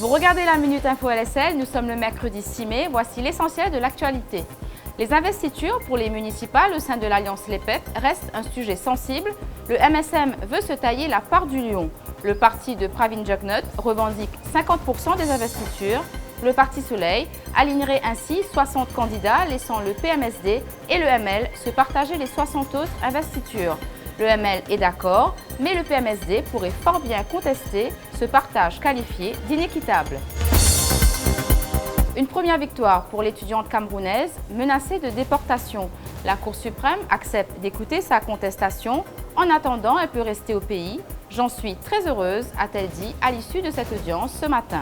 Vous regardez la Minute Info LSL, nous sommes le mercredi 6 mai, voici l'essentiel de l'actualité. Les investitures pour les municipales au sein de l'Alliance LEPEP restent un sujet sensible. Le MSM veut se tailler la part du lion. Le parti de Pravin Jugnauth revendique 50% des investitures. Le Parti Soleil alignerait ainsi 60 candidats, laissant le PMSD et le ML se partager les 60 autres investitures. Le ML est d'accord, mais le PMSD pourrait fort bien contester ce partage qualifié d'inéquitable. Une première victoire pour l'étudiante camerounaise menacée de déportation. La Cour suprême accepte d'écouter sa contestation. En attendant, elle peut rester au pays. J'en suis très heureuse, a-t-elle dit à l'issue de cette audience ce matin.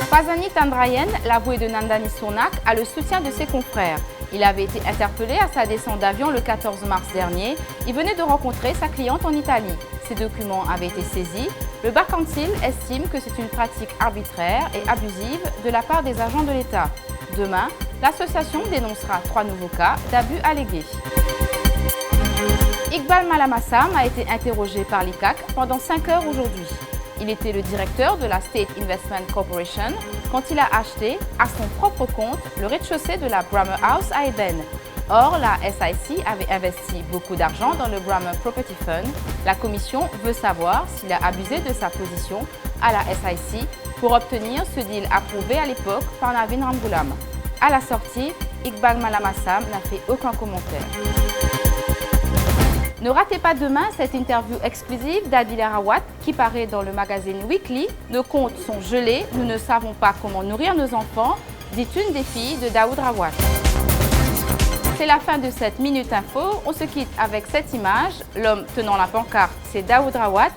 Fazani Tandrayen, l'avoué de Nandani Sournak, a le soutien de ses confrères. Il avait été interpellé à sa descente d'avion le 14 mars dernier. Il venait de rencontrer sa cliente en Italie. Ses documents avaient été saisis. Le Bar Council estime que c'est une pratique arbitraire et abusive de la part des agents de l'État. Demain, l'association dénoncera 3 nouveaux cas d'abus allégués. Iqbal Malamassam a été interrogé par l'ICAC pendant 5 heures aujourd'hui. Il était le directeur de la State Investment Corporation quand il a acheté à son propre compte le rez-de-chaussée de la Brammer House à Eden. Or, la SIC avait investi beaucoup d'argent dans le Brammer Property Fund. La commission veut savoir s'il a abusé de sa position à la SIC pour obtenir ce deal approuvé à l'époque par Navin Ramgoolam. À la sortie, Iqbal Malamassam n'a fait aucun commentaire. Ne ratez pas demain cette interview exclusive d'Adila Rawat qui paraît dans le magazine Weekly. Nos comptes sont gelés, nous ne savons pas comment nourrir nos enfants, dit une des filles de Daoud Rawat. C'est la fin de cette Minute Info. On se quitte avec cette image. L'homme tenant la pancarte, c'est Daoud Rawat.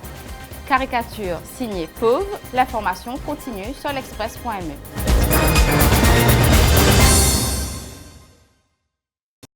Caricature signée Pauvre. L'information continue sur l'express.me.